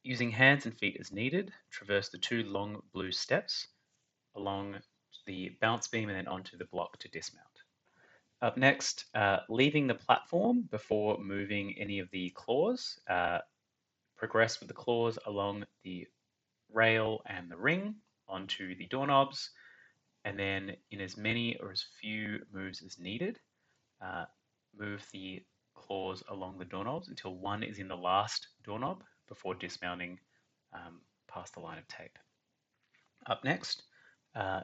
Using hands and feet as needed, traverse the two long blue steps along the balance beam and then onto the block to dismount. Up next, leaving the platform before moving any of the claws. Progress with the claws along the rail and the ring onto the doorknobs, and then in as many or as few moves as needed, move the claws along the doorknobs until one is in the last doorknob before dismounting past the line of tape. Up next,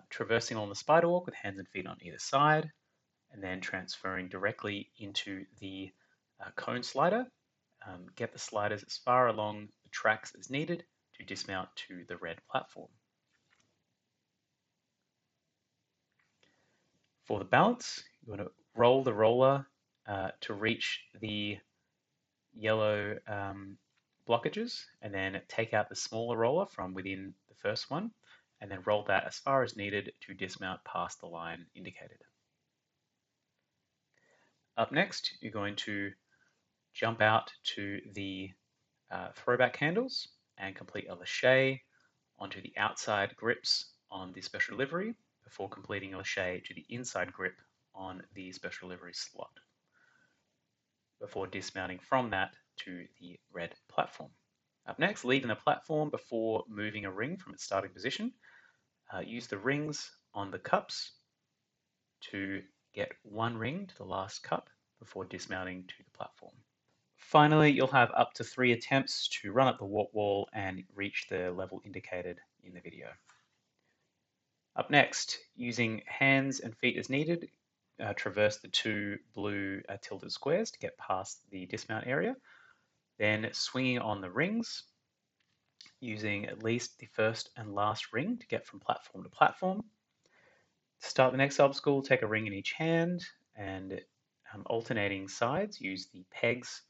traversing along the spider walk with hands and feet on either side, and then transferring directly into the cone slider. Get the sliders as far along the tracks as needed to dismount to the red platform. For the balance, you want to roll the roller to reach the yellow blockages, and then take out the smaller roller from within the first one, and then roll that as far as needed to dismount past the line indicated. Up next, you're going to jump out to the throwback handles and complete a lâché onto the outside grips on the special delivery before completing a lâché to the inside grip on the special delivery slot before dismounting from that to the red platform. Up next, leaving the platform before moving a ring from its starting position. Use the rings on the cups to get one ring to the last cup before dismounting to the platform. Finally, you'll have up to 3 attempts to run up the warp wall and reach the level indicated in the video. Up next, using hands and feet as needed, traverse the two blue tilted squares to get past the dismount area. Then swinging on the rings, using at least the first and last ring to get from platform to platform. To start the next obstacle, take a ring in each hand and alternating sides, use the pegs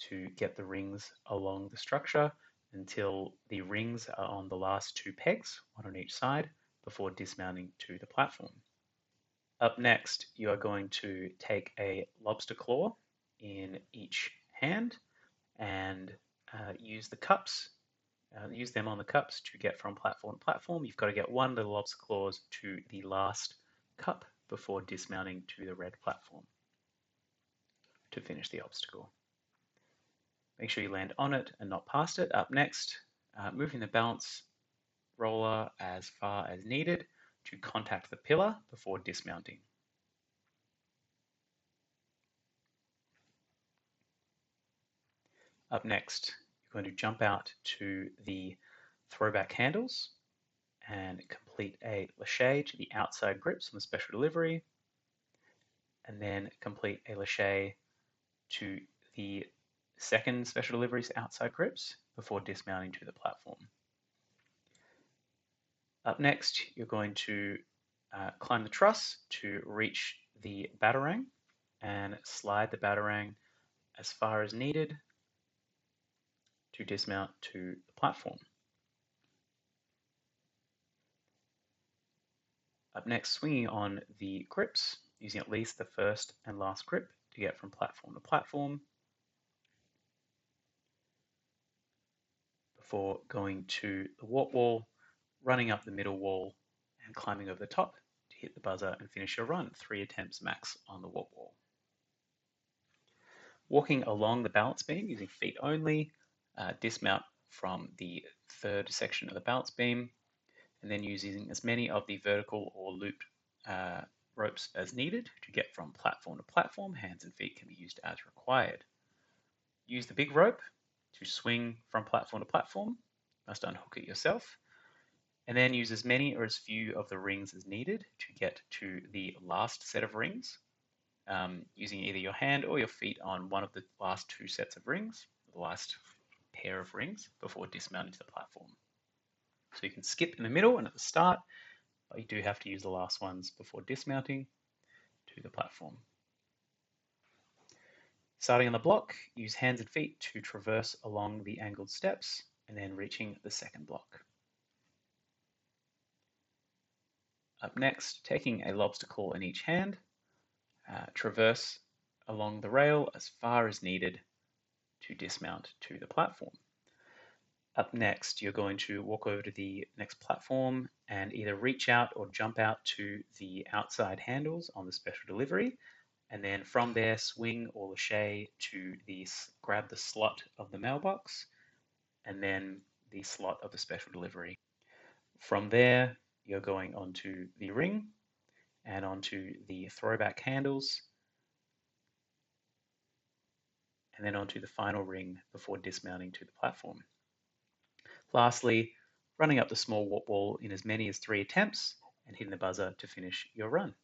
to get the rings along the structure until the rings are on the last 2 pegs, one on each side, before dismounting to the platform. Up next, you are going to take a lobster claw in each hand and use the cups, use them on the cups to get from platform to platform. You've got to get one of the lobster claws to the last cup before dismounting to the red platform to finish the obstacle. Make sure you land on it and not past it. Up next, moving the balance roller as far as needed to contact the pillar before dismounting. Up next, you're going to jump out to the throwback handles and complete a lâché to the outside grips on the special delivery, and then complete a lâché to the second special delivery's outside grips before dismounting to the platform. Up next, you're going to climb the truss to reach the batarang and slide the batarang as far as needed to dismount to the platform. Up next, swinging on the grips, using at least the first and last grip to get from platform to platform before going to the warp wall, running up the middle wall and climbing over the top to hit the buzzer and finish your run. 3 attempts max on the warp wall. Walking along the balance beam using feet only, dismount from the third section of the balance beam, and then using as many of the vertical or looped ropes as needed to get from platform to platform. Hands and feet can be used as required. Use the big rope to swing from platform to platform. You must unhook it yourself. And then use as many or as few of the rings as needed to get to the last set of rings, using either your hand or your feet on one of the last 2 sets of rings, the last pair of rings, before dismounting to the platform. So you can skip in the middle and at the start, but you do have to use the last ones before dismounting to the platform. Starting on the block, use hands and feet to traverse along the angled steps and then reaching the second block. Up next, taking a lobster claw in each hand, traverse along the rail as far as needed to dismount to the platform. Up next, you're going to walk over to the next platform and either reach out or jump out to the outside handles on the special delivery, and then from there swing or lache to grab the slot of the mailbox and then the slot of the special delivery. From there, you're going onto the ring and onto the throwback handles, and then onto the final ring before dismounting to the platform. Lastly, running up the small warp wall in as many as 3 attempts and hitting the buzzer to finish your run.